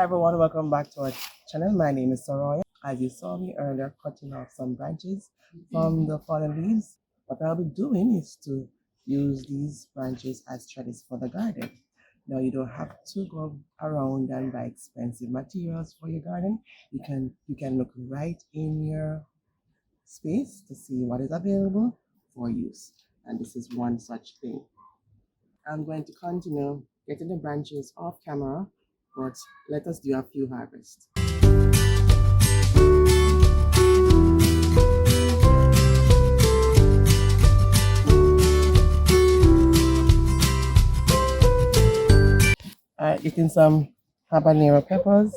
Everyone, welcome back to our channel. My name is Soroya. As you saw me earlier cutting off some branches from the fallen leaves, what I'll be doing is to use these branches as trellis for the garden. Now you don't have to go around and buy expensive materials for your garden. You can look right in your space to see what is available for use. And this is one such thing. I'm going to continue getting the branches off camera, but let us do a few harvests. Alright, getting some habanero peppers.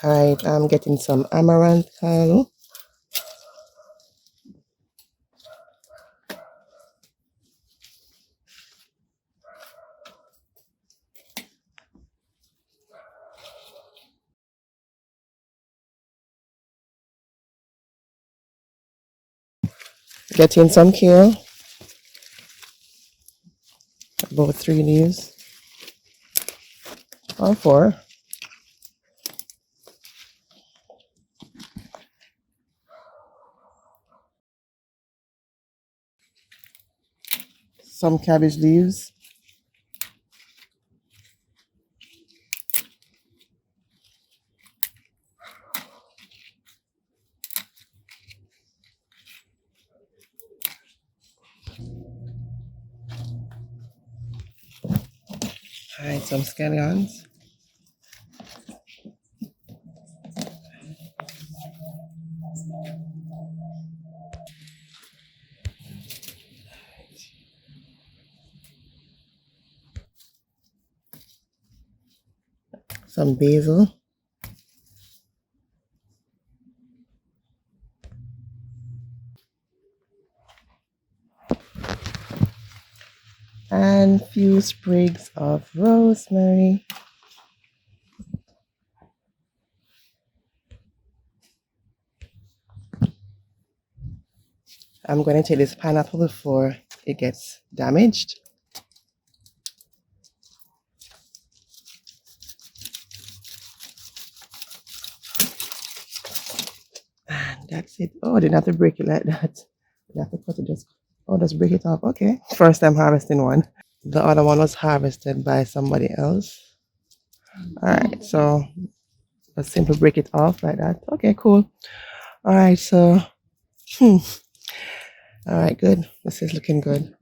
Alright, I'm getting some amaranth kernel. Getting some kale, about 3 leaves or 4. Some cabbage leaves. Alright, some scallions. Some basil. And few sprigs of rosemary. I'm going to take this pineapple before it gets damaged. And that's it. Oh, I didn't have to break it like that. I have to cut it just break it off. Okay. First time harvesting one. The other one was harvested by somebody else. Alright, so let's simply break it off like that. Okay, cool. Alright, so alright, good. This is looking good.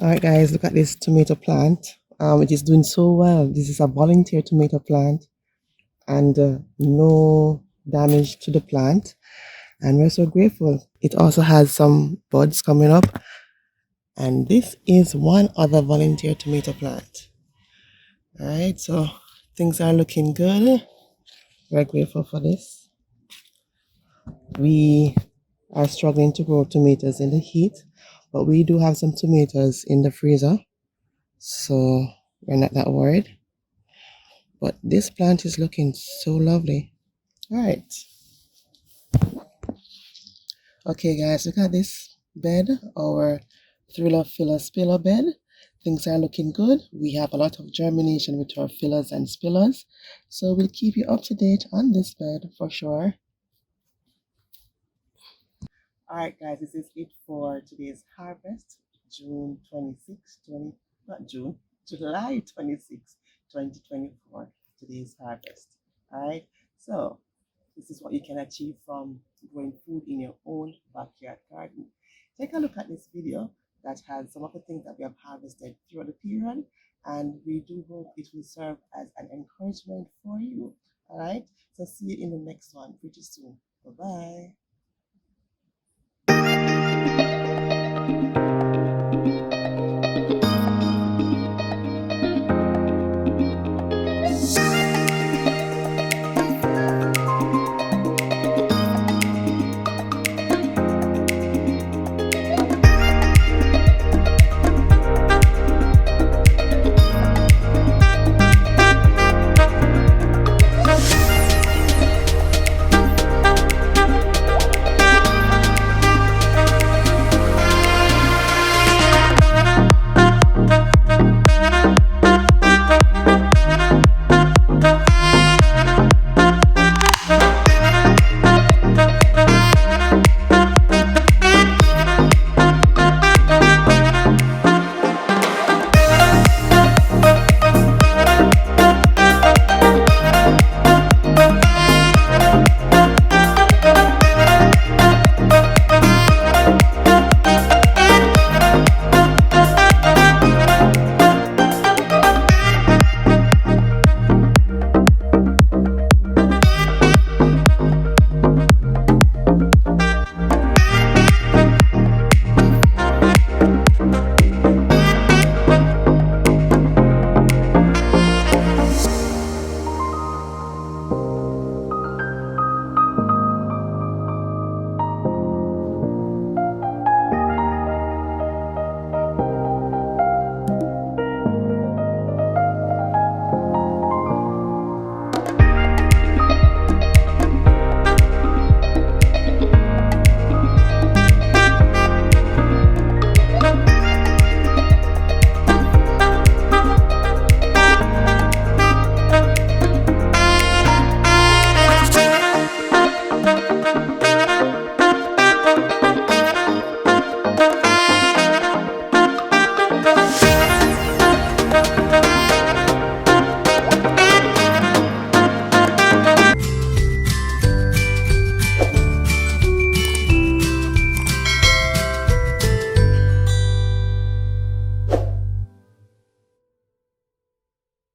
Alright guys, look at this tomato plant. It is doing so well. This is a volunteer tomato plant and no damage to the plant, and we're so grateful. It also has some buds coming up, and this is one other volunteer tomato plant. Alright, so things are looking good. We're grateful for this. We are struggling to grow tomatoes in the heat, but we do have some tomatoes in the freezer, so we're not that worried. But this plant is looking so lovely. All right. Okay, guys, look at this bed, our Thriller Filler Spiller bed. Things are looking good. We have a lot of germination with our fillers and spillers, so we'll keep you up to date on this bed for sure. All right, guys, this is it for today's harvest, June 26, 20, not June, July 26, 2024, today's harvest. All right, so this is what you can achieve from growing food in your own backyard garden. Take a look at this video that has some of the things that we have harvested throughout the period, and we do hope it will serve as an encouragement for you. All right, so see you in the next one pretty soon. Bye-bye.